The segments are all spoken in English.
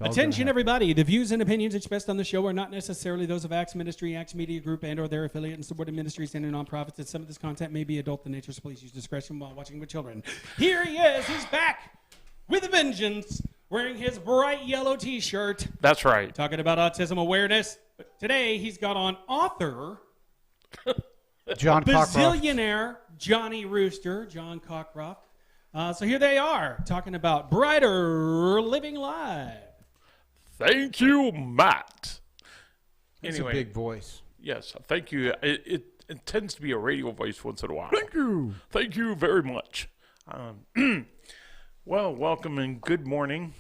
Attention, everybody. The views and opinions expressed on the show are not necessarily those of Acts Ministry, Acts Media Group, and or their affiliate and supported ministries and nonprofits. And some of this content may be adult in nature, so please use discretion while watching with children. Here he is. He's back with a vengeance, wearing his bright yellow T-shirt. That's right. Talking about autism awareness. But today, he's got on author, John Cockroft. bazillionaire Johnny Rooster, John Cockroft. So here they are, talking about Brighter Living Live. Thank you, Matt. It's Anyway, a big voice. yes, thank you. It tends to be a radio voice once in a while. Thank you. Thank you very much. Well, welcome and good morning.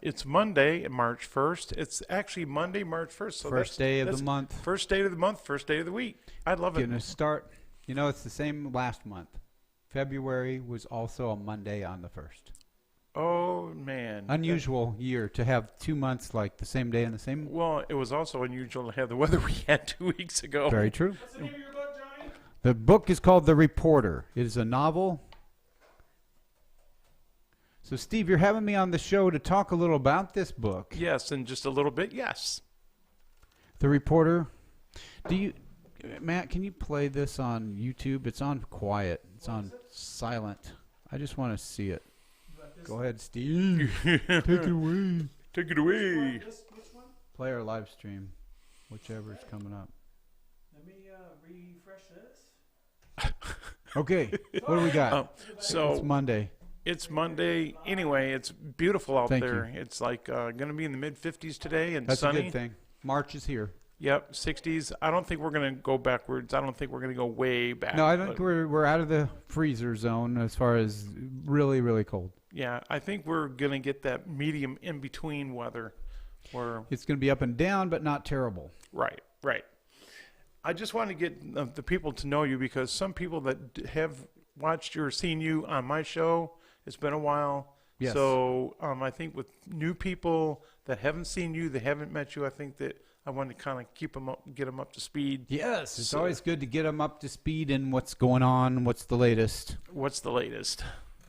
It's Monday, March 1st. It's actually Monday, March 1st. So First day of the month. First day of the month, first day of the week. I love Getting it. a start. You know, it's the same last month. February was also a Monday on the 1st. Oh, man. Unusual year to have 2 months like the same day and the same. Well, it was also unusual to have the weather we had 2 weeks ago. Very true. What's the name of your book, Johnny? The book is called The Reporter. It is a novel. So, Steve, you're having me on the show to talk a little about this book. Yes, and just a little bit, yes. The Reporter. Matt, can you play this on YouTube? It's on quiet. It's on silent. I just want to see it. Go ahead, Steve. Take it away. Take it away. Which one? Play our live stream, whichever is coming up. Let me refresh this. Okay, what do we got? So It's Monday. it's Monday. Anyway, it's beautiful out Thank there. you. It's like going to be in the mid-50s today and That's sunny. a good thing. March is here. Yep, 60s. I don't think we're going to go backwards. I don't think we're going to go way back. No, I think but we're out of the freezer zone as far as really, really cold. yeah, I think we're going to get that medium in-between weather where It's going to be up and down, but not terrible. Right. I just want to get the people to know you because some people that have watched or seen you on my show, it's been a while. Yes. So I think with new people that haven't seen you, they haven't met you, I think that I want to kind of keep them up, get them up to speed. Yes, it's So- always good to get them up to speed and what's going on, what's the latest. What's the latest?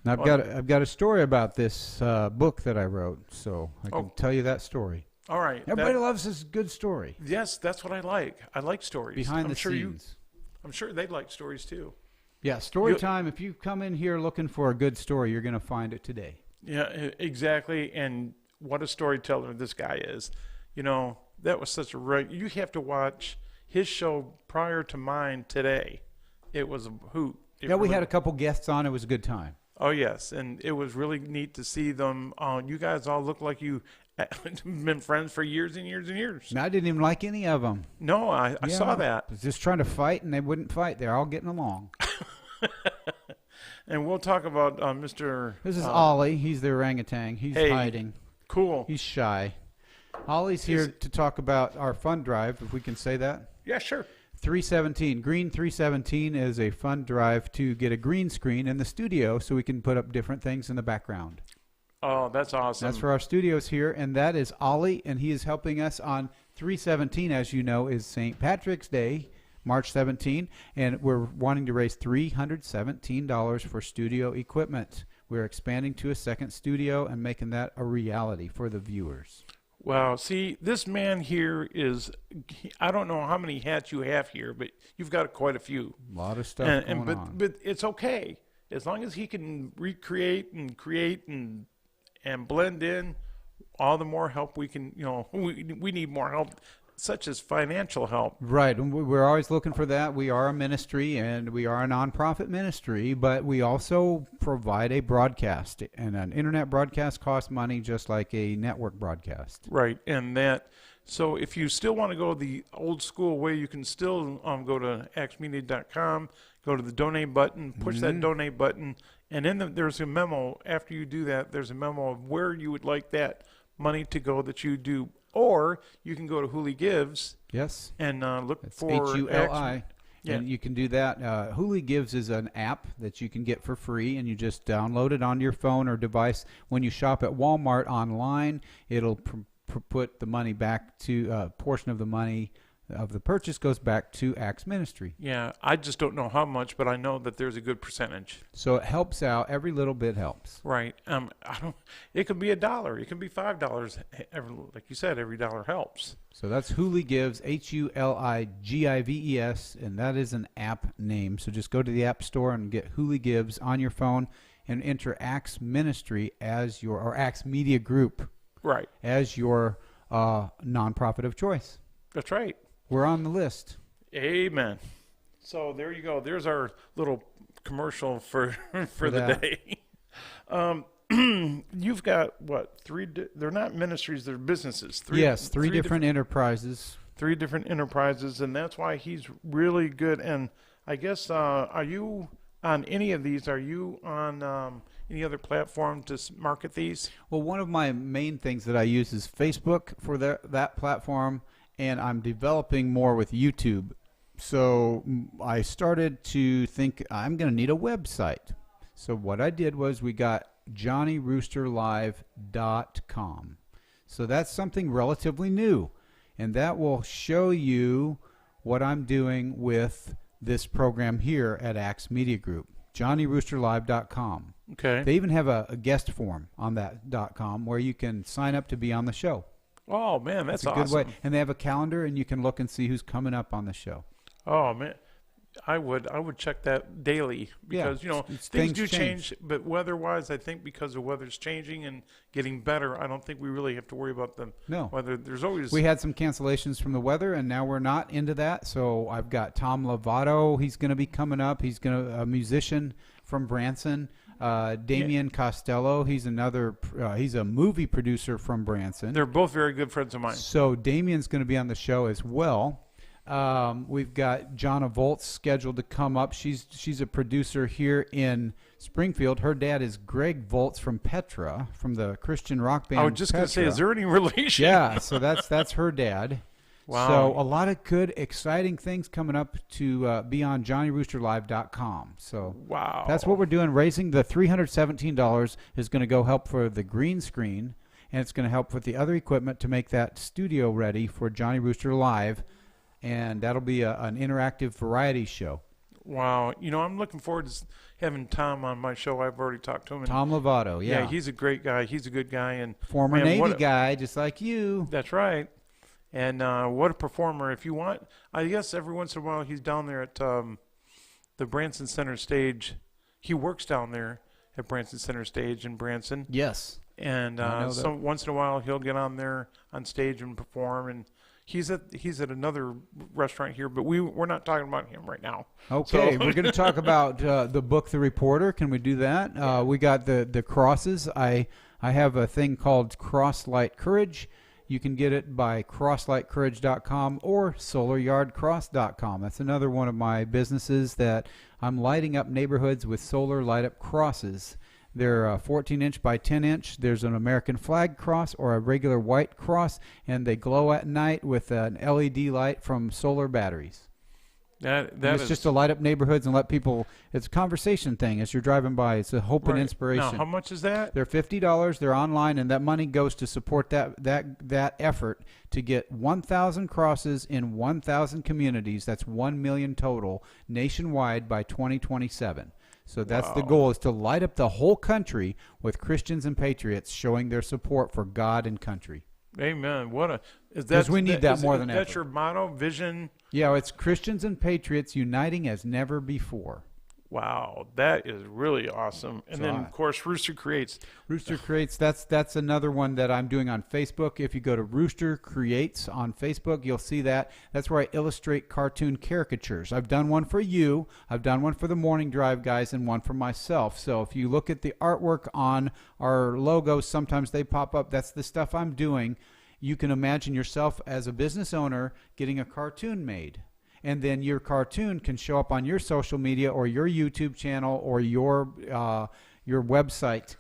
And I've got a story about this book that I wrote, so I can tell you that story. All right. Everybody loves this good story. Yes, that's what I like. I like stories. Behind I'm the sure scenes. I'm sure they'd like stories too. Yeah, story time. If you come in here looking for a good story, you're going to find it today. Yeah, exactly. And what a storyteller this guy is. You know, that was such a right. You have to watch his show prior to mine today. It was a hoot. We had a couple guests on. It was a good time. Oh, yes. And it was really neat to see them. You guys all look like you been friends for years and years and years. And I didn't even like any of them. No, I saw that. I was just trying to fight, and they wouldn't fight. They're all getting along. And we'll talk about Mr. This is Ollie. He's the orangutan. He's hiding. Cool. He's shy. Ollie's here to talk about our fund drive, if we can say that. Yeah, sure. 317. Green 317 is a fund drive to get a green screen in the studio so we can put up different things in the background. Oh, that's awesome. That's for our studios here, and that is Ollie, and he is helping us on 317, as you know, is St. Patrick's Day, March 17, and we're wanting to raise $317 for studio equipment. We're expanding to a second studio and making that a reality for the viewers. Wow. See, this man here is, I don't know how many hats you have here, but you've got quite a few. A lot of stuff going on. But it's okay. As long as he can recreate and create and blend in, all the more help we can, we need more help, such as financial help. Right. And we're always looking for that. We are a ministry and we are a nonprofit ministry, but we also provide a broadcast. And an internet broadcast costs money just like a network broadcast. Right. So if you still want to go the old school way, you can still go to axmedia.com, go to the donate button, push that donate button, and then there's a memo. After you do that, there's a memo of where you would like that money to go that you do. Or you can go to Huli Gives. Yes. And look It's for HULI. Yeah. And you can do that. Huli Gives is an app that you can get for free, and you just download it on your phone or device. When you shop at Walmart online, it'll put the money back to a portion of the money of the purchase goes back to Acts Ministry. Yeah, I just don't know how much, but I know that there's a good percentage. So it helps out. Every little bit helps. Right. I don't. It could be $1. It could be $5. Like you said, every dollar helps. So that's Huli Gives, HULIGIVES, and that is an app name. So just go to the App Store and get Huli Gives on your phone and enter Acts Ministry as your, or Acts Media Group, right, as your nonprofit of choice. That's right. We're on the list. Amen. So there you go. There's our little commercial for the that. day. You've got what? They're not ministries. They're businesses. Three different enterprises. 3 different enterprises, and that's why he's really good. And I guess, are you on any of these? Are you on any other platform to market these? Well, one of my main things that I use is Facebook for that platform, and I'm developing more with YouTube. So I started to think I'm going to need a website. So what I did was we got JohnnyRoosterLive.com. So that's something relatively new, and that will show you what I'm doing with this program here at Acts Media Group. JohnnyRoosterLive.com. Okay. They even have a guest form on that .com where you can sign up to be on the show. Oh man, that's a awesome. good way. And they have a calendar, and you can look and see who's coming up on the show. Oh man, I would check that daily because things do change. But weather-wise, I think because the weather's changing and getting better, I don't think we really have to worry about them. No, weather. There's always we had some cancellations from the weather, and now we're not into that. So I've got Tom Lovato. He's going to be coming up. He's a musician from Branson. Damian Costello, he's a movie producer from Branson. They're both very good friends of mine. So Damian's going to be on the show as well. We've got Jonna Volts scheduled to come up. She's a producer here in Springfield. Her dad is Greg Volts from Petra, from the Christian rock band. I was just going to say, is there any relation? Yeah, so that's her dad. Wow. So a lot of good, exciting things coming up to be on JohnnyRoosterLive.com. So wow, that's what we're doing. Raising the $317 is going to go help for the green screen, and it's going to help with the other equipment to make that studio ready for Johnny Rooster Live, and that'll be an interactive variety show. Wow. I'm looking forward to having Tom on my show. I've already talked to him. Tom Lovato, yeah. Yeah, he's a great guy. He's a good guy. And former Navy guy, just like you. That's right. And what a performer. If you want, I guess every once in a while he's down there at the Branson Center Stage. He works down there at Branson Center Stage in Branson. Yes. And so once in a while he'll get on there on stage and perform. And he's at another restaurant here, but we're not talking about him right now. Okay, so. We're going to talk about the book, The Reporter. Can we do that? We got the crosses. I have a thing called Crosslight Courage. You can get it by crosslightcourage.com or solaryardcross.com. That's another one of my businesses that I'm lighting up neighborhoods with solar light-up crosses. They're 14-inch by 10-inch. There's an American flag cross or a regular white cross, and they glow at night with an LED light from solar batteries. It's just to light up neighborhoods and let people. It's a conversation thing as you're driving by. It's a hope and inspiration. Now, how much is that? They're $50. They're online, and that money goes to support that effort to get 1,000 crosses in 1,000 communities. That's 1 million total nationwide by 2027. So that's the goal, is to light up the whole country with Christians and patriots showing their support for God and country. Amen. Because we need that more than ever. That's your motto, vision? Yeah, it's Christians and patriots uniting as never before. Wow, that is really awesome. And then, of course, Rooster Creates. Rooster Creates, that's another one that I'm doing on Facebook. If you go to Rooster Creates on Facebook, you'll see that. That's where I illustrate cartoon caricatures. I've done one for you. I've done one for the Morning Drive guys and one for myself. So if you look at the artwork on our logos, sometimes they pop up. That's the stuff I'm doing. You can imagine yourself as a business owner getting a cartoon made. And then your cartoon can show up on your social media or your YouTube channel or your website.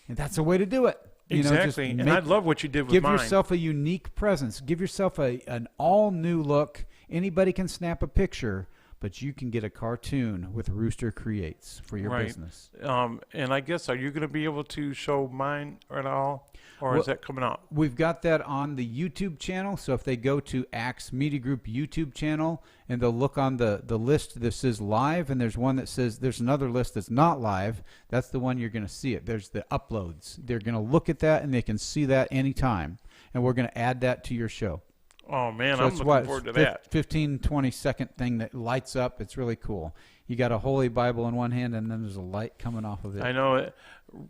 And that's a way to do it. Exactly. And I love what you did with mine. Give yourself a unique presence. Give yourself an all-new look. Anybody can snap a picture. but you can get a cartoon with Rooster Creates for your Right. business. And I guess, are you going to be able to show mine at all, or is that coming out? We've got that on the YouTube channel, so if they go to Axe Media Group YouTube channel and they'll look on the list that says live, and there's one that says there's another list that's not live, that's the one you're going to see it. There's the uploads. They're going to look at that and they can see that anytime, and we're going to add that to your show. Oh, man, So I'm it's looking forward to that. 15, 20-second thing that lights up. It's really cool. You got a Holy Bible in one hand, and then there's a light coming off of it. I know it.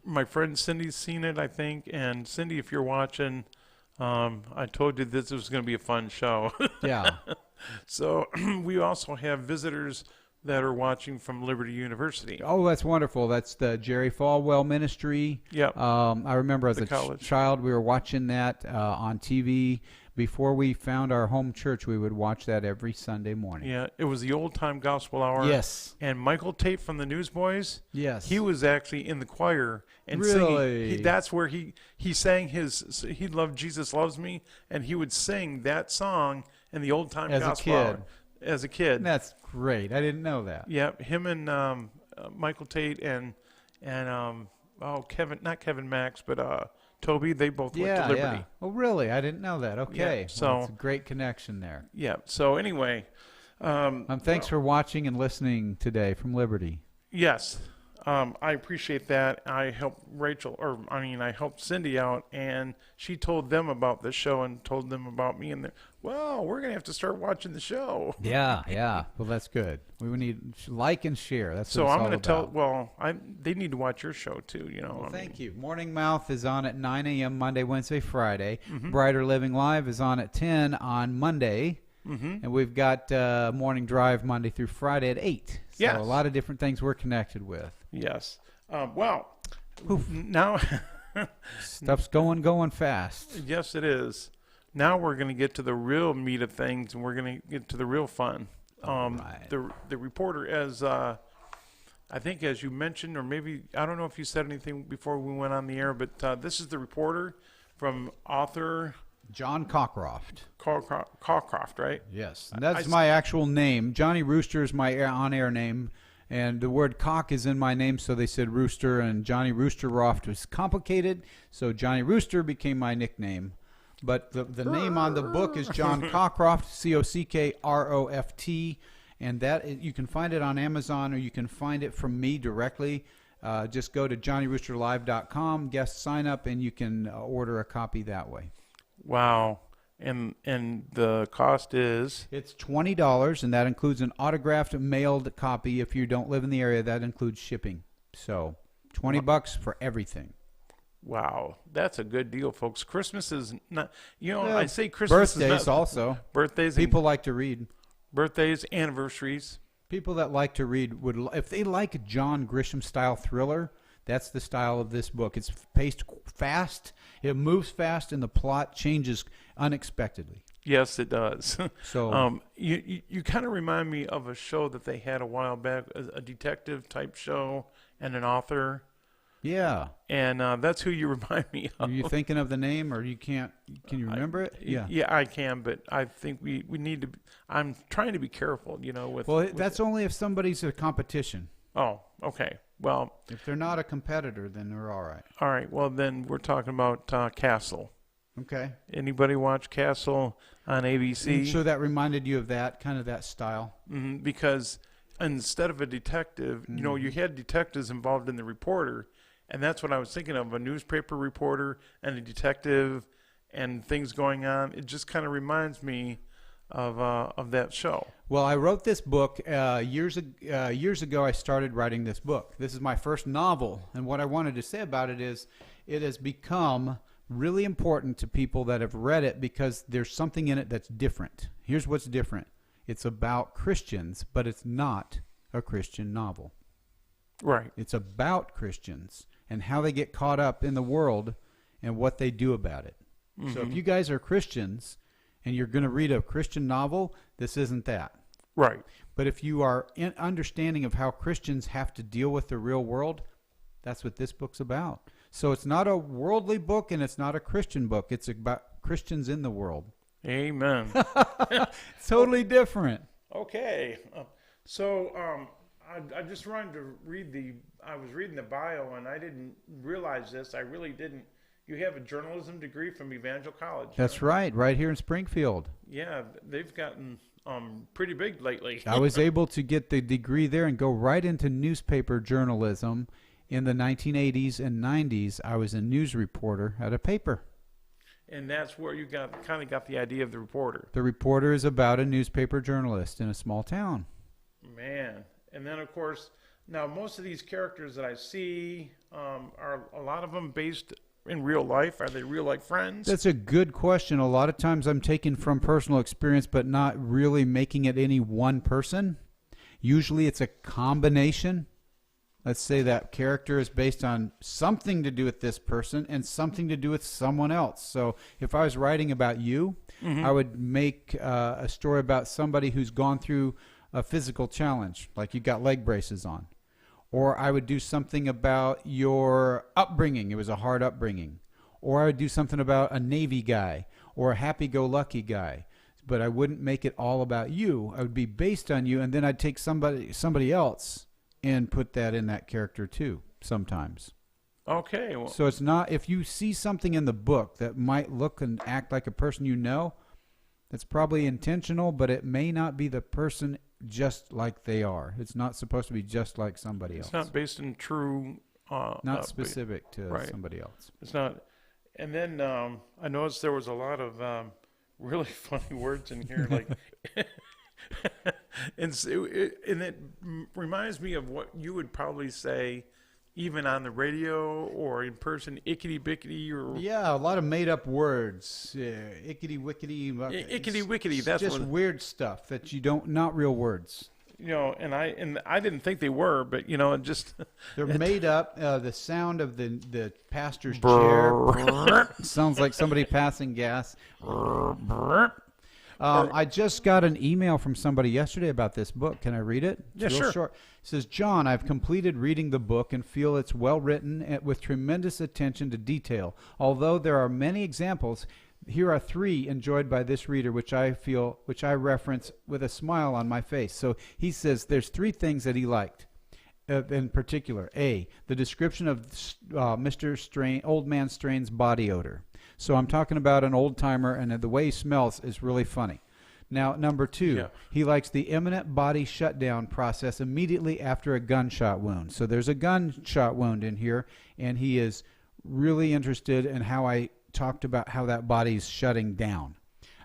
My friend Cindy's seen it, I think. And Cindy, if you're watching, I told you this was going to be a fun show. Yeah. So we also have visitors that are watching from Liberty University. Oh, that's wonderful. That's the Jerry Falwell Ministry. Yep. I remember as The a college. child, we were watching that on TV. Before we found our home church, we would watch that every Sunday morning. Yeah, it was the old time gospel hour. Yes. And Michael Tate from the Newsboys, Yes. he was actually in the choir and Really? singing. That's where he sang he loved Jesus Loves Me, and he would sing that song in the old time As a gospel kid. hour as a kid. That's great. I didn't know that. Yeah, him and Michael Tate and Kevin, not Kevin Max, but Toby, they both went to Liberty. Yeah. Oh, really? I didn't know that. Okay. so- Well, it's a great connection there. Yeah. So anyway, Thanks for watching and listening today from Liberty. yes, I appreciate that. I helped I helped Cindy out, and she told them about the show and told them about me, and we're gonna have to start watching the show. Yeah, yeah. Well, that's good. We need like and share. That's So what it's I'm all going to tell. about. Well, they need to watch your show too. Well, thank you. Morning Mouth is on at 9 a.m. Monday, Wednesday, Friday. Brighter Living Live is on at 10 on Monday. And we've got Morning Drive Monday through Friday at 8. So Yes. a lot of different things we're connected with. Yes. Now, Stuff's going fast. yes, it is. Now we're going to get to the real meat of things, and we're going to get to the real fun. Right. The reporter, as I think, as you mentioned, or maybe I don't know if you said anything before we went on the air, but this is the reporter from author John Cockroft. Cockroft, right? Yes. And that's my actual name. Johnny Rooster is my on-air name. And the word cock is in my name, so they said Rooster, and Johnny Roosterroft was complicated, so Johnny Rooster became my nickname. But the name on the book is John Cockroft, Cockroft, and you can find it on Amazon, or you can find it from me directly. Just go to johnnyroosterlive.com, guest sign up, and you can order a copy that way. Wow. And the cost is? It's $20, and that includes an autographed mailed copy. If you don't live in the area, that includes shipping. So $20 for everything. Wow, that's a good deal, folks. Christmas is not, Yeah, I say Christmas birthdays is not, also. birthdays, People like to read. birthdays, anniversaries. People that like to read if they like a John Grisham style thriller, that's the style of this book. It's paced fast, it moves fast, and the plot changes unexpectedly. Yes, it does. So you kind of remind me of a show that they had a while back, a detective type show and an author. yeah. And that's who you remind me Are of. you thinking of the name, or can you remember it? Yeah. Yeah, I can, but I think we need to. I'm trying to be careful, with. Well, with that's only if somebody's a competition. Oh, okay. Well, If they're not a competitor, then they're all right. all right. Well, then we're talking about Castle. Okay. Anybody watch Castle on ABC? So that reminded you of that, kind of that style. Because instead of a detective, you had detectives involved in the reporter, and that's what I was thinking of, a newspaper reporter and a detective and things going on. It just kind of reminds me of that show. Well, I wrote this book years ago. I started writing this book. This is my first novel, and what I wanted to say about it is it has become really important to people that have read it because there's something in it that's different. Here's what's different. It's about Christians, but it's not a Christian novel. Right. It's about Christians and how they get caught up in the world and what they do about it. So if you guys are Christians and you're going to read a Christian novel, this isn't that. Right. But if you are in understanding of how Christians have to deal with the real world, that's what this book's about. So it's not a worldly book and it's not a Christian book. It's about Christians in the world. Amen. It's totally different. Okay. So I just wanted to read I was reading the bio and I didn't realize this. I really didn't. You have a journalism degree from Evangel College. That's right here in Springfield. Yeah, they've gotten pretty big lately. I was able to get the degree there and go right into newspaper journalism. In the 1980s and 90s, I was a news reporter at a paper. And that's where you kind of got the idea of the reporter. The reporter is about a newspaper journalist in a small town. Man. And then, of course, now most of these characters that I see, are a lot of them based in real life? Are they real life friends? That's a good question. A lot of times I'm taking from personal experience, but not really making it any one person. Usually it's a combination. Let's say that character is based on something to do with this person and something to do with someone else. So if I was writing about you, I would make a story about somebody who's gone through a physical challenge, like you got leg braces on. Or I would do something about your upbringing. It was a hard upbringing. Or I would do something about a Navy guy or a happy-go-lucky guy. But I wouldn't make it all about you. I would be based on you, and then I'd take somebody else and put that in that character too sometimes. Okay. Well, so it's not, if you see something in the book that might look and act like a person you know, that's probably intentional, but it may not be the person just like they are. It's not supposed to be just like somebody else. It's not based in true... not specific to right. somebody else. It's not... And then I noticed there was a lot of really funny words in here, like... and it reminds me of what you would probably say even on the radio or in person, ickety-bickety or... Yeah, a lot of made-up words. Ickety-wickety. Ickety-wickety, that's just weird stuff that you don't... Not real words. You know, and I didn't think they were, but, you know, it just... They're made up. The sound of the pastor's chair sounds like somebody passing gas. I just got an email from somebody yesterday about this book. Can I read it? It's real sure. Short. It says, John, I've completed reading the book and feel it's well written and with tremendous attention to detail. Although there are many examples, here are 3 enjoyed by this reader, which I reference with a smile on my face. So he says there's 3 things that he liked. In particular, A, the description of Old Man Strain's body odor. So I'm talking about an old-timer, and the way he smells is really funny. Now, number 2, He likes the imminent body shutdown process immediately after a gunshot wound. So there's a gunshot wound in here, and he is really interested in how I talked about how that body's shutting down.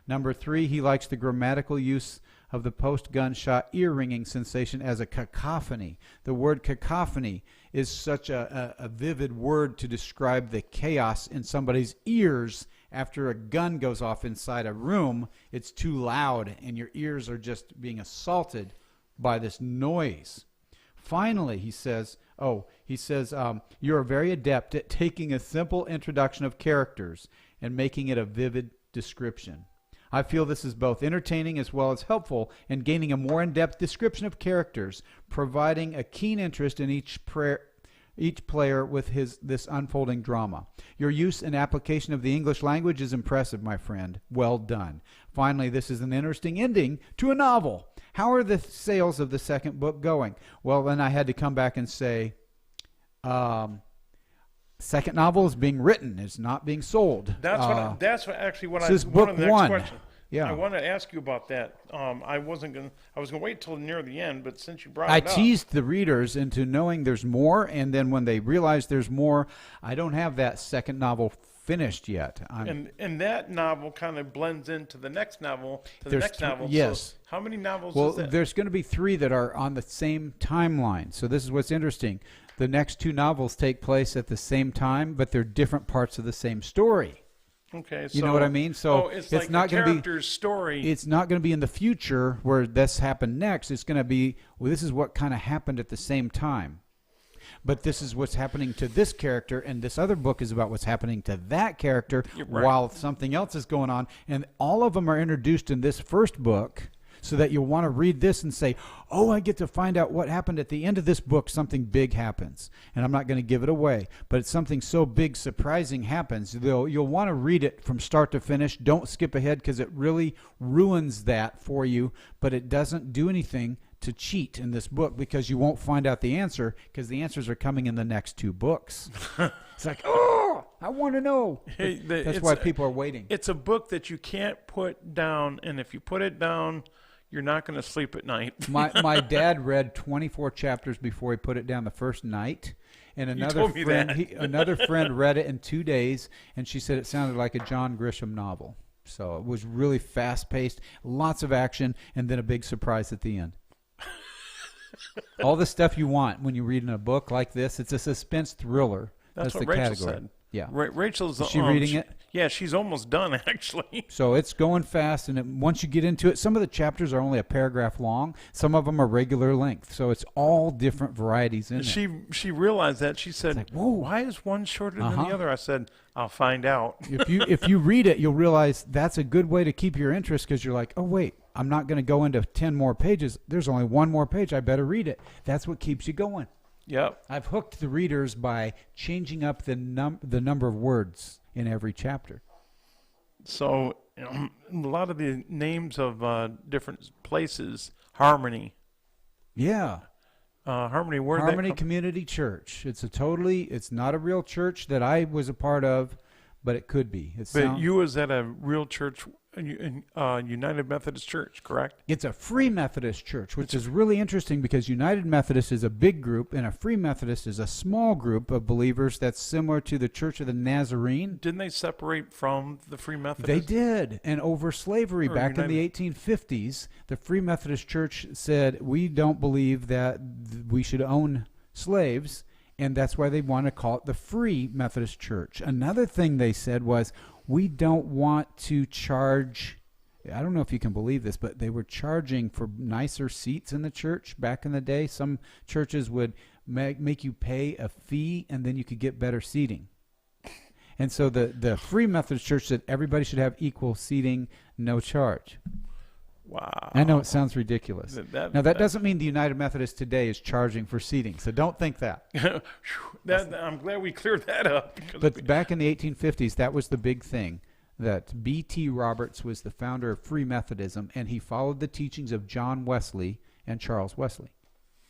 Number 3, he likes the grammatical use of the post-gunshot ear-ringing sensation as a cacophony. The word cacophony is such a vivid word to describe the chaos in somebody's ears after a gun goes off inside a room. It's too loud, and your ears are just being assaulted by this noise. Finally, he says, you're very adept at taking a simple introduction of characters and making it a vivid description. I feel this is both entertaining as well as helpful in gaining a more in-depth description of characters, providing a keen interest in each player with this unfolding drama. Your use and application of the English language is impressive, my friend. Well done. Finally, this is an interesting ending to a novel. How are the sales of the second book going? Well, then I had to come back and say, second novel is being written. It's not being sold. That's actually what I was one of book the next 1. question. Yeah. I wanted to ask you about that. I was gonna wait till near the end, but since you brought I it up, teased the readers into knowing there's more, and then when they realize there's more, I don't have that second novel finished yet. And that novel kind of blends into the next novel. Yes. So how many novels? Well, is that? there's going to be 3 that are on the same timeline. So this is what's interesting. The next 2 novels take place at the same time, but they're different parts of the same story. Okay, you know what I mean? So it's like not going to be character's story. It's not going to be in the future where this happened next. It's going to be, well, this is what kind of happened at the same time. But this is what's happening to this character, and this other book is about what's happening to that character while something else is going on. And all of them are introduced in this first book so that you'll want to read this and say, oh, I get to find out what happened at the end of this book. Something big happens. And I'm not going to give it away, but it's something so big, surprising happens. You'll want to read it from start to finish. Don't skip ahead because it really ruins that for you, but it doesn't do anything to cheat in this book because you won't find out the answer because the answers are coming in the next 2 books. It's like, oh, I want to know. That's why people are waiting. It's a book that you can't put down, and if you put it down, you're not going to sleep at night. My dad read 24 chapters before he put it down the first night. And another friend read it in 2 days, and she said it sounded like a John Grisham novel. So it was really fast-paced, lots of action, and then a big surprise at the end. All the stuff you want when you read in a book like this. It's a suspense thriller. That's what the Rachel category. said. Yeah. Rachel's. Is she reading it? Yeah, she's almost done, actually. So it's going fast, and once you get into it, some of the chapters are only a paragraph long. Some of them are regular length. So it's all different varieties in there. She realized that. She said, like, whoa. Why is one shorter than the other? I said, I'll find out. If you read it, you'll realize that's a good way to keep your interest because you're like, oh, wait, I'm not going to go into 10 more pages. There's only 1 more page. I better read it. That's what keeps you going. Yep. I've hooked the readers by changing up the number of words in every chapter. So a lot of the names of different places, Harmony. Yeah. Harmony. Harmony Community Church. It's not a real church that I was a part of, but it could be. You was at a real church, United Methodist Church, correct? It's a Free Methodist church, which is really interesting because United Methodist is a big group and a Free Methodist is a small group of believers that's similar to the Church of the Nazarene. Didn't they separate from the Free Methodist? They did. And over slavery back in the 1850s, the Free Methodist Church said, we don't believe that we should own slaves, and that's why they want to call it the Free Methodist Church. Another thing they said was, we don't want to charge, I don't know if you can believe this, but they were charging for nicer seats in the church back in the day. Some churches would make you pay a fee and then you could get better seating. And so the Free Methodist Church said everybody should have equal seating, no charge. Wow. I know it sounds ridiculous. Now, that doesn't mean the United Methodist today is charging for seating, so don't think that. I'm glad we cleared that up. But back in the 1850s, that was the big thing, that B.T. Roberts was the founder of Free Methodism, and he followed the teachings of John Wesley and Charles Wesley.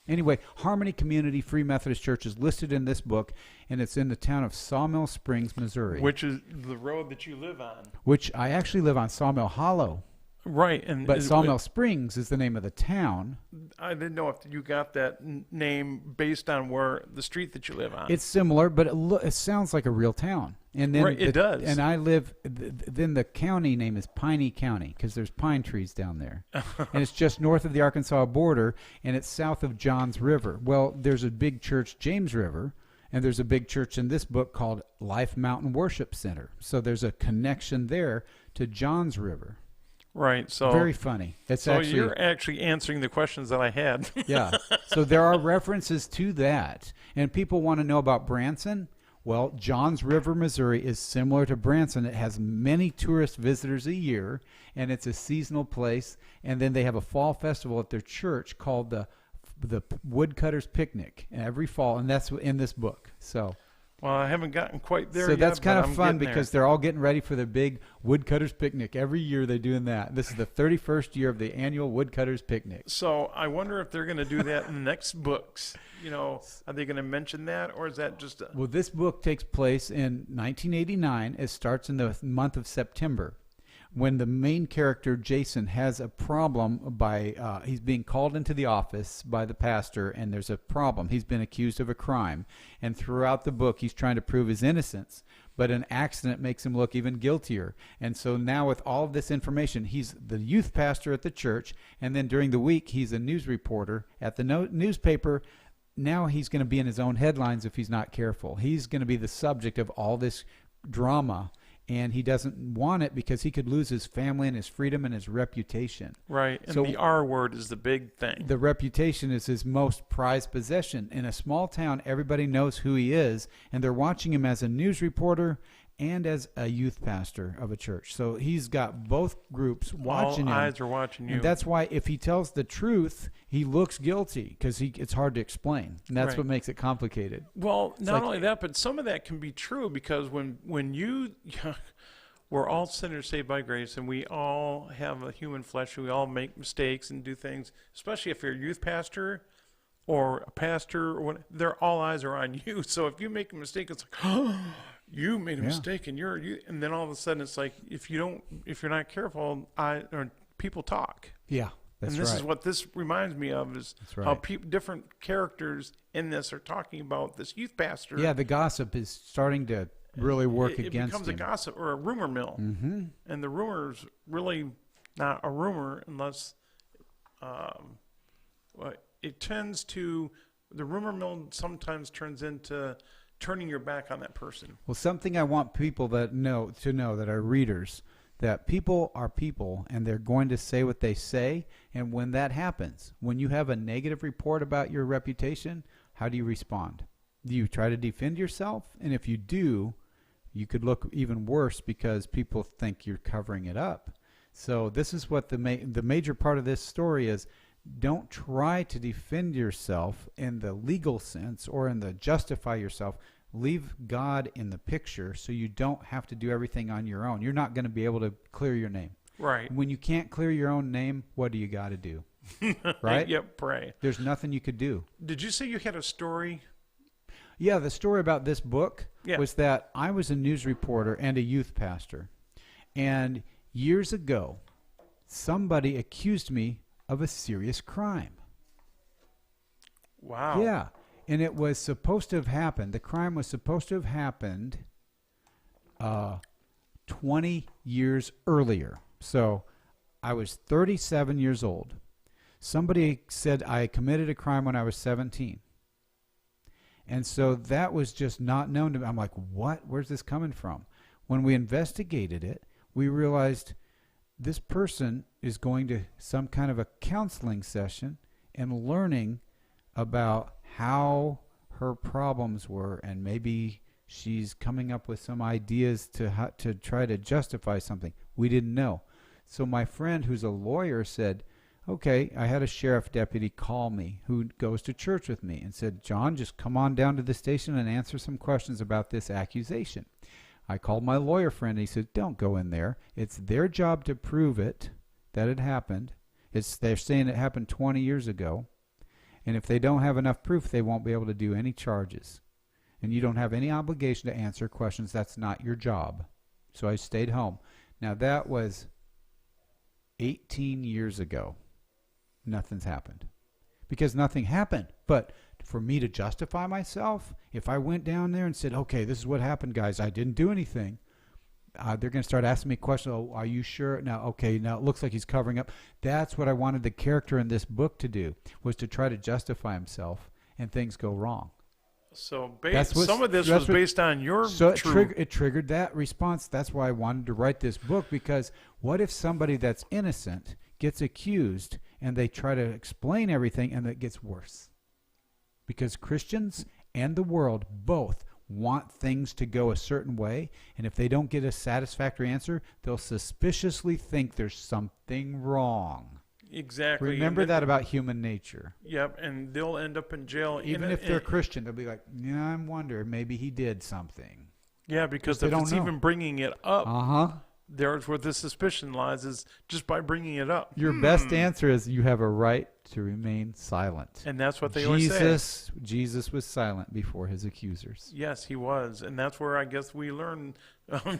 Anyway, Harmony Community Free Methodist Church is listed in this book, and it's in the town of Sawmill Springs, Missouri. Which is the road that you live on. Which I actually live on Sawmill Hollow. Right. But Sawmill Springs is the name of the town. I didn't know if you got that name based on where the street that you live on. It's similar, but it sounds like a real town. And then right, it does. And I live, then the county name is Piney County because there's pine trees down there. And it's just north of the Arkansas border, and it's south of Johns River. Well, there's a big church, James River, and there's a big church in this book called Life Mountain Worship Center. So there's a connection there to Johns River. Right. So very funny. You're actually answering the questions that I had. Yeah. So there are references to that. And people want to know about Branson. Well, Johns River, Missouri is similar to Branson. It has many tourist visitors a year, and it's a seasonal place. And then they have a fall festival at their church called the Woodcutters Picnic every fall, and that's in this book. So. Well, I haven't gotten quite there yet. So that's kind of fun because they're all getting ready for the big Woodcutters Picnic. Every year they're doing that. This is the 31st year of the annual Woodcutters Picnic. So I wonder if they're going to do that in the next books. Are they going to mention that, or is that just Well, this book takes place in 1989. It starts in the month of September when the main character, Jason, has a problem by he's being called into the office by the pastor, and there's a problem. He's been accused of a crime. And throughout the book, he's trying to prove his innocence. But an accident makes him look even guiltier. And so now with all of this information, he's the youth pastor at the church, and then during the week, he's a news reporter at the newspaper. Now he's going to be in his own headlines if he's not careful. He's going to be the subject of all this drama. And he doesn't want it because he could lose his family and his freedom and his reputation. Right, and so the R word is the big thing. The reputation is his most prized possession. In a small town, everybody knows who he is, and they're watching him as a news reporter and as a youth pastor of a church. So he's got both groups watching him. All eyes are watching you. And that's why if he tells the truth, he looks guilty because it's hard to explain. And that's what makes it complicated. Well, not only that, but some of that can be true because when we're all sinners saved by grace, and we all have a human flesh. We all make mistakes and do things, especially if you're a youth pastor or a pastor, or what, all eyes are on you. So if you make a mistake, it's like, oh, you made a mistake, and and then all of a sudden it's like, if you're not careful, people talk. Yeah, that's and this is what this reminds me of, is how different characters in this are talking about this youth pastor. Yeah, the gossip is starting to really work against him. It becomes a gossip or a rumor mill. Mm-hmm. And the rumor's really not a rumor unless the rumor mill sometimes turns into turning your back on that person. Well, something I want people to know that are readers, that people are people, and they're going to say what they say. And when that happens, when you have a negative report about your reputation, how do you respond? Do you try to defend yourself? And if you do, you could look even worse because people think you're covering it up. So this is what the major part of this story is. Don't try to defend yourself in the legal sense or in the justify yourself. Leave God in the picture so you don't have to do everything on your own. You're not going to be able to clear your name. Right. When you can't clear your own name, what do you got to do? Right? Yep, pray. There's nothing you could do. Did you say you had a story? Yeah, the story about this book was that I was a news reporter and a youth pastor. And years ago, somebody accused me of a serious crime. Wow. Yeah. And it was supposed to have happened. The crime was supposed to have happened 20 years earlier. So I was 37 years old. Somebody said I committed a crime when I was 17. And so that was just not known to me. I'm like, what? Where's this coming from? When we investigated it, we realized this person is going to some kind of a counseling session and learning about how her problems were, and maybe she's coming up with some ideas to try to justify something. We didn't know. So my friend, who's a lawyer, said, okay, I had a sheriff deputy call me who goes to church with me and said, John, just come on down to the station and answer some questions about this accusation. I called my lawyer friend and he said, don't go in there. It's their job to prove it, that it happened. They're saying it happened 20 years ago. And if they don't have enough proof, they won't be able to do any charges. And you don't have any obligation to answer questions. That's not your job. So I stayed home. Now that was 18 years ago. Nothing's happened. Because nothing happened. But for me to justify myself, if I went down there and said, okay, this is what happened, guys, I didn't do anything, they're going to start asking me questions. Oh, are you sure? Now it looks like he's covering up. That's what I wanted the character in this book to do, was to try to justify himself, and things go wrong. So some of this was based on your it triggered that response. That's why I wanted to write this book, because what if somebody that's innocent gets accused and they try to explain everything and it gets worse? Because Christians and the world both want things to go a certain way, and if they don't get a satisfactory answer, they'll suspiciously think there's something wrong. Exactly. Remember that about human nature. Yep, and they'll end up in jail. Even if they're Christian, they'll be like, yeah, I wonder, maybe he did something. Yeah, because if it's even bringing it up, there's where the suspicion lies, is just by bringing it up. Your best answer is you have a right to remain silent. And that's what they always say. Jesus was silent before his accusers. Yes, he was. And that's where I guess we learn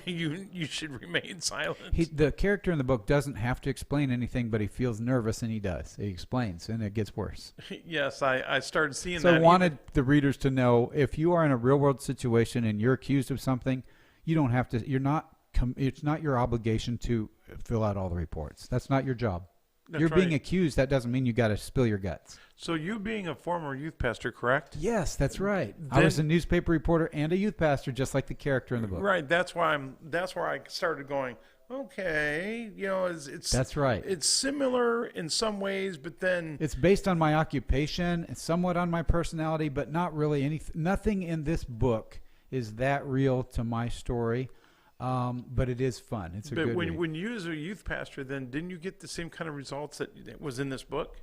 you should remain silent. The character in the book doesn't have to explain anything, but he feels nervous, and he does. He explains, and it gets worse. Yes, I started seeing that. So I wanted the readers to know, if you are in a real-world situation and you're accused of something, you don't have to, it's not your obligation to fill out all the reports. That's not your job. You're being accused. That doesn't mean you got to spill your guts. So you being a former youth pastor, correct? Yes, that's right. I was a newspaper reporter and a youth pastor, just like the character in the book. Right. That's where I started going, okay, that's right. It's similar in some ways, but then it's based on my occupation and somewhat on my personality, but not really anything. Nothing in this book is that real to my story. But it is fun. It's a good read. When you as a youth pastor, then didn't you get the same kind of results that was in this book?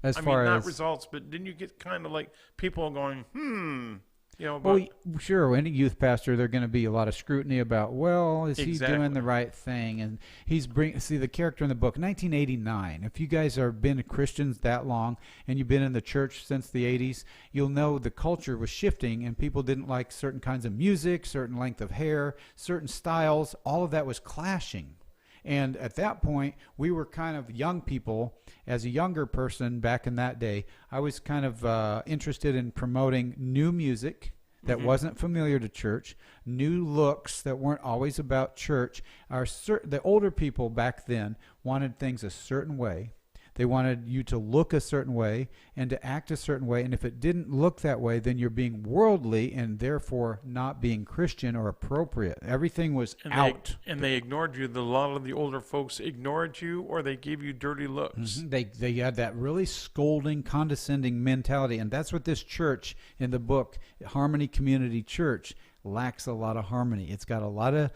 Not results, but didn't you get kind of like people going, You know, Well, but sure, any youth pastor, there's going to be a lot of scrutiny about, well, is he doing the right thing? And see, the character in the book, 1989, if you guys have been Christians that long and you've been in the church since the 80s, you'll know the culture was shifting and people didn't like certain kinds of music, certain length of hair, certain styles. All of that was clashing. And at that point, we were kind of young people. As a younger person back in that day, I was kind of interested in promoting new music that wasn't familiar to church, new looks that weren't always about church. The older people back then wanted things a certain way. They wanted you to look a certain way and to act a certain way. And if it didn't look that way, then you're being worldly and therefore not being Christian or appropriate. Everything was out. And they ignored you. A lot of the older folks ignored you, or they gave you dirty looks. They had that really scolding, condescending mentality. And that's what this church in the book, Harmony Community Church, lacks a lot of harmony. It's got a lot of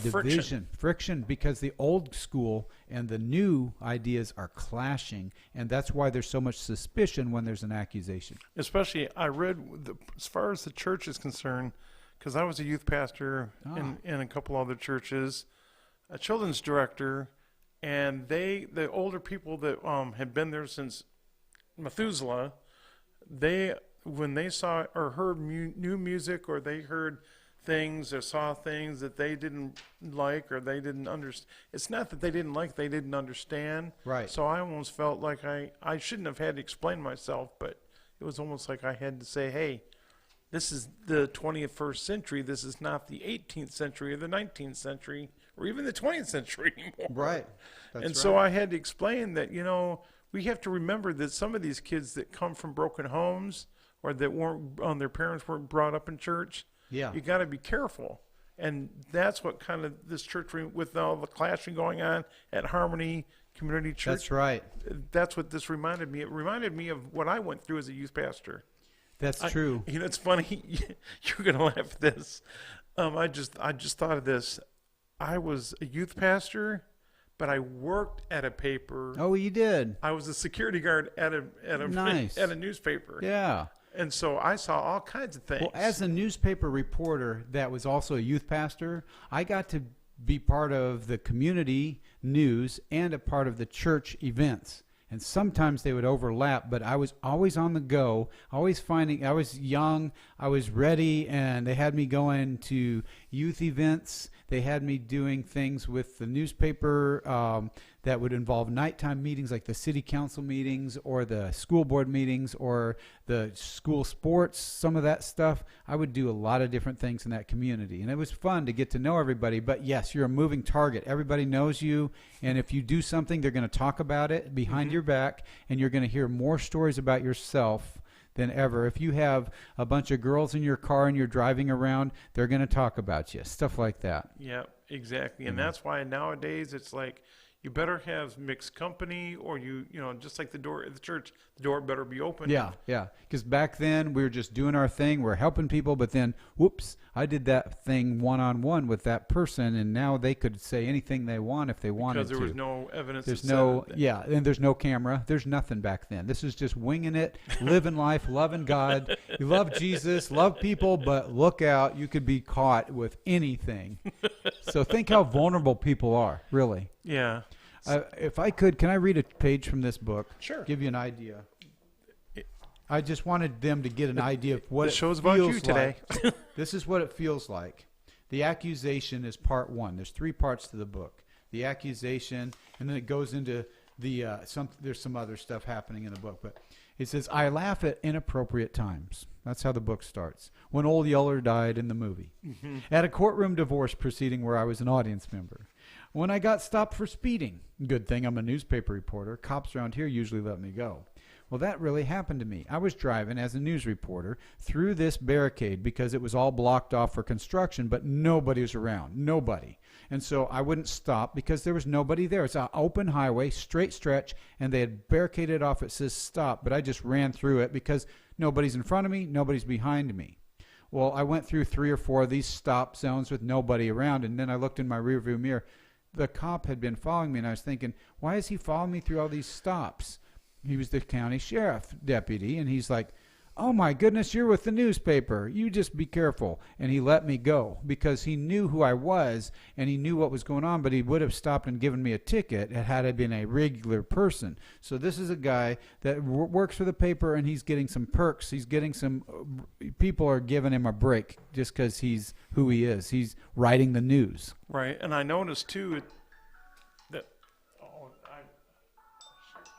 division, friction, because the old school and the new ideas are clashing, and that's why there's so much suspicion when there's an accusation. Especially, I read, as far as the church is concerned, because I was a youth pastor in a couple other churches, a children's director, and the older people that had been there since Methuselah, when they saw or heard new music, or they heard things or saw things that they didn't like or they didn't understand. It's not that they didn't like, they didn't understand. Right. So I almost felt like I shouldn't have had to explain myself, but it was almost like I had to say, hey, this is the 21st century. This is not the 18th century or the 19th century or even the 20th century anymore. Right. So I had to explain that, we have to remember that some of these kids that come from broken homes or that their parents weren't brought up in church, yeah, you got to be careful. And that's what kind of this church, with all the clashing going on at Harmony Community Church. That's right. That's what this reminded me. It reminded me of what I went through as a youth pastor. That's true. It's funny. You're going to laugh at this. I just thought of this. I was a youth pastor, but I worked at a paper. Oh, you did? I was a security guard at a newspaper. Yeah. And so I saw all kinds of things. Well, as a newspaper reporter that was also a youth pastor, I got to be part of the community news and a part of the church events. And sometimes they would overlap, but I was always on the go, I was young, I was ready, and they had me going to youth events. They had me doing things with the newspaper that would involve nighttime meetings like the city council meetings or the school board meetings or the school sports, some of that stuff. I would do a lot of different things in that community. And it was fun to get to know everybody. But yes, you're a moving target. Everybody knows you. And if you do something, they're going to talk about it behind your back. And you're going to hear more stories about yourself than ever. If you have a bunch of girls in your car and you're driving around, they're going to talk about you. Stuff like that. Yeah, exactly. And that's why nowadays it's like, you better have mixed company, or just like the door at the church, the door better be open. Yeah. Because back then we were just doing our thing, we're helping people, but then, whoops, I did that thing one-on-one with that person, and now they could say anything they want if they wanted to. Because there was no evidence. And there's no camera. There's nothing back then. This is just winging it, living life, loving God. You love Jesus, love people, but look out, you could be caught with anything. So think how vulnerable people are, really. Yeah. If I could, can I read a page from this book? Sure. Give you an idea. I just wanted them to get an idea of what it feels about you today. Like. This is what it feels like. The accusation is part one. There's 3 parts to the book. The accusation, and then it goes into there's some other stuff happening in the book, but it says, I laugh at inappropriate times. That's how the book starts. When Old Yeller died in the movie. Mm-hmm. At a courtroom divorce proceeding where I was an audience member. When I got stopped for speeding. Good thing I'm a newspaper reporter. Cops around here usually let me go. Well, that really happened to me. I was driving as a news reporter through this barricade because it was all blocked off for construction, but nobody was around. Nobody. And so I wouldn't stop because there was nobody there. It's an open highway, straight stretch, and they had barricaded off. It says stop, but I just ran through it because nobody's in front of me, nobody's behind me. Well, I went through 3 or 4 of these stop zones with nobody around, and then I looked in my rearview mirror. The cop had been following me, and I was thinking, why is he following me through all these stops? He was the county sheriff deputy, and he's like, "Oh my goodness, you're with the newspaper. You just be careful." And he let me go because he knew who I was and he knew what was going on, but he would have stopped and given me a ticket had I been a regular person. So this is a guy that works for the paper and he's getting some perks. He's getting some people are giving him a break just because he's who he is. He's writing the news. Right. And I noticed too that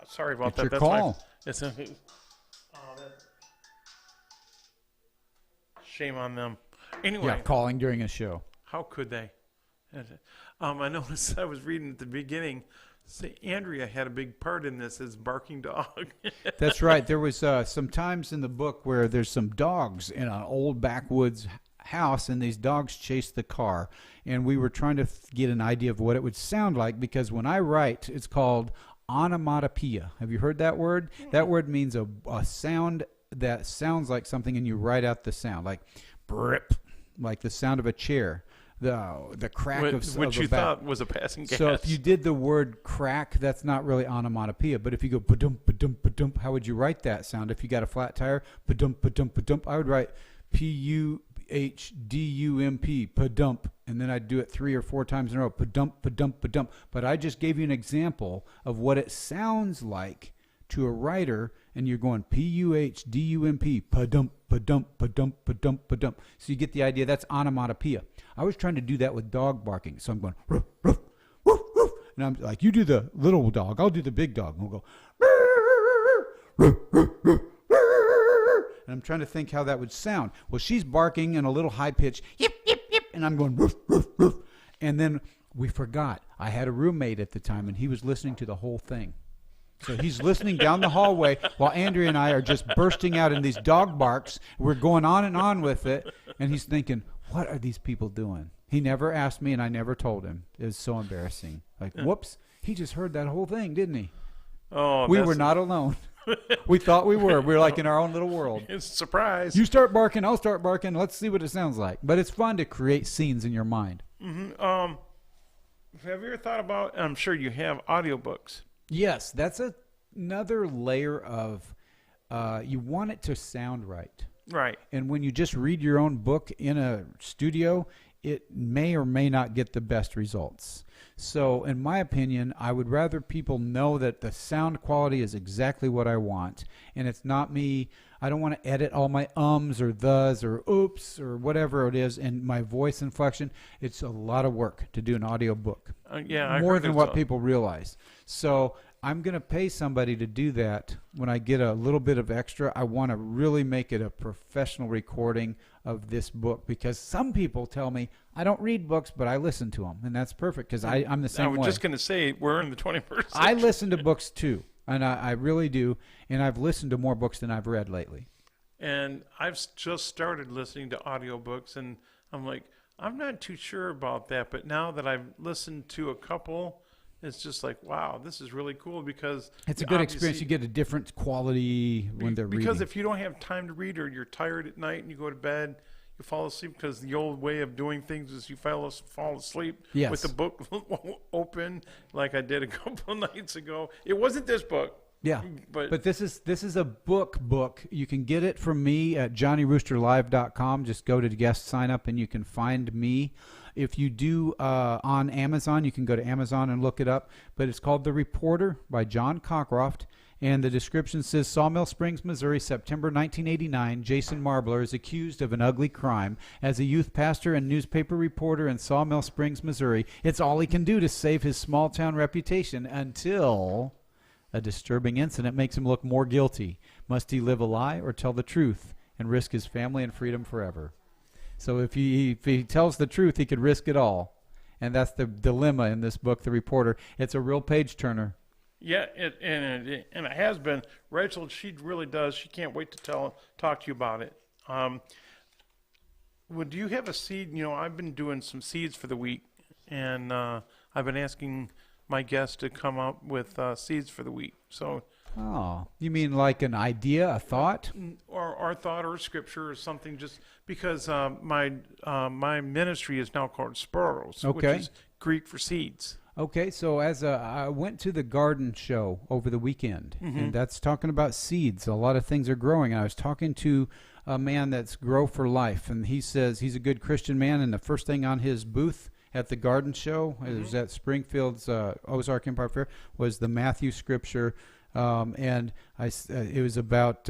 sorry about It's that. your That's call. Shame on them. Anyway, Yeah, calling during a show. how could they? I noticed I was reading at the beginning. Say Andrea had a big part in this as barking dog. That's right. There was some times in the book where there's some dogs in an old backwoods house, and these dogs chase the car. And we were trying to get an idea of what it would sound like because when I write, it's called onomatopoeia. Have you heard that word? That word means a sound that sounds like something, and you write out the sound, like brip, like the sound of a chair, the crack Which of you a bat. thought was a passing gas. So if you did the word crack, that's not really onomatopoeia. But if you go ba-dum, ba-dum, ba-dum, how would you write that sound? If you got a flat tire, ba-dum, ba-dum, ba-dum, I would write P-U-H-D-U-M-P, pa-dump. And then I'd do it 3 or 4 times in a row, pa-dump, pa-dump, pa-dump. But I just gave you an example of what it sounds like to a writer, and you're going P-U-H-D-U-M-P, pa-dump, pa-dump, pa-dump, pa-dump, pa-dump. So you get the idea. That's onomatopoeia. I was trying to do that with dog barking. So I'm going, ruff, ruff, woof, woof. And I'm like, you do the little dog, I'll do the big dog. And we'll go, ruff, ruff, ruff, and I'm trying to think how that would sound. Well, she's barking in a little high pitch, yip, yip, yip, and I'm going, ruff, ruff, ruff. And then we forgot. I had a roommate at the time, and he was listening to the whole thing. So he's listening down the hallway while Andrea and I are just bursting out in these dog barks. We're going on and on with it, and he's thinking, what are these people doing? He never asked me, and I never told him. It was so embarrassing. Like, whoops, he just heard that whole thing, didn't he? Oh, we were not alone. We thought we were. We were like in our own little world. It's a surprise. You start barking, I'll start barking. Let's see what it sounds like. But it's fun to create scenes in your mind. Mm-hmm. Have you ever thought about, I'm sure you have, audiobooks? Yes, that's another layer of you want it to sound right. Right. And when you just read your own book in a studio, it may or may not get the best results. So in my opinion, I would rather people know that the sound quality is exactly what I want. And it's not me. I don't want to edit all my ums or thes or oops or whatever it is and my voice inflection. It's a lot of work to do an audio book. Yeah, more than what people realize. So I'm going to pay somebody to do that. When I get a little bit of extra, I want to really make it a professional recording of this book because some people tell me, I don't read books, but I listen to them. And that's perfect because I'm the same way. I was just going to say, we're in the 21st century. I listen to books too, and I really do. And I've listened to more books than I've read lately. And I've just started listening to audiobooks, and I'm like, I'm not too sure about that. But now that I've listened to a couple, it's just like, wow, this is really cool because it's a good experience. You get a different quality when they're reading. Because if you don't have time to read or you're tired at night and you go to bed, you fall asleep because the old way of doing things is you fall asleep with the book open like I did a couple of nights ago. It wasn't this book. Yeah, but this is a book. You can get it from me at JohnnyRoosterLive.com. Just go to guest sign up and you can find me. If you do on Amazon, you can go to Amazon and look it up. But it's called The Reporter by John Cockroft. And the description says, Sawmill Springs, Missouri, September 1989. Jason Marbler is accused of an ugly crime. As a youth pastor and newspaper reporter in Sawmill Springs, Missouri, it's all he can do to save his small-town reputation until a disturbing incident makes him look more guilty. Must he live a lie or tell the truth and risk his family and freedom forever? So if he tells the truth, he could risk it all. And that's the dilemma in this book, The Reporter. It's a real page-turner. Yeah, and it has been. Rachel, she really does. She can't wait to talk to you about it. Do you have a seed? You know, I've been doing some seeds for the week, and I've been asking my guests to come up with seeds for the week. So, you mean like an idea, a thought, or thought, or scripture, or something? Just because my ministry is now called Sporos, which is Greek for seeds. Okay, so I went to the garden show over the weekend, and that's talking about seeds. A lot of things are growing. And I was talking to a man that's Grow for Life, and he says he's a good Christian man, and the first thing on his booth at the garden show, it was at Springfield's Ozark Empire Fair, was the Matthew scripture, and it was about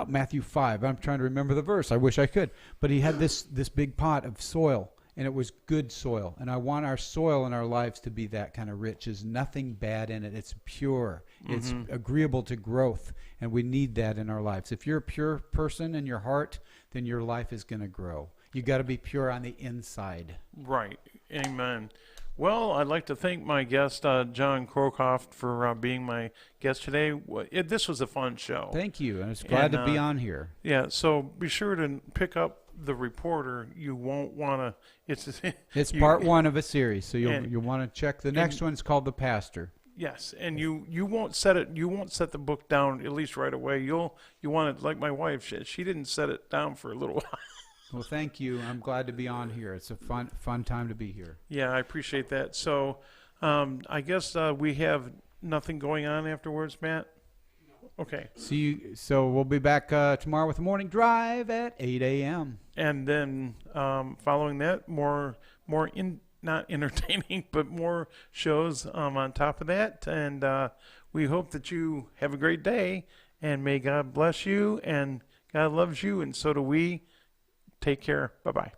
Matthew 5. I'm trying to remember the verse. I wish I could. But he had this big pot of soil, and it was good soil. And I want our soil in our lives to be that kind of rich. There's nothing bad in it. It's pure. It's agreeable to growth, and we need that in our lives. If you're a pure person in your heart, then your life is going to grow. You got to be pure on the inside. Right. Amen. Well, I'd like to thank my guest, John Cockroft, for being my guest today. This was a fun show. Thank you. And it's glad to be on here. Yeah, so be sure to pick up The Reporter. You won't want to. It's part one of a series, so you'll want to check. The next one's called The Pastor. Yes, and you won't set it. You won't set the book down at least right away. You want it like my wife. She didn't set it down for a little while. Well, thank you. I'm glad to be on here. It's a fun time to be here. Yeah, I appreciate that. So, I guess we have nothing going on afterwards, Matt. Okay. See you. So we'll be back tomorrow with the morning drive at 8 a.m. And then following that, more not entertaining, but more shows on top of that. And we hope that you have a great day, and may God bless you, and God loves you, and so do we. Take care. Bye-bye.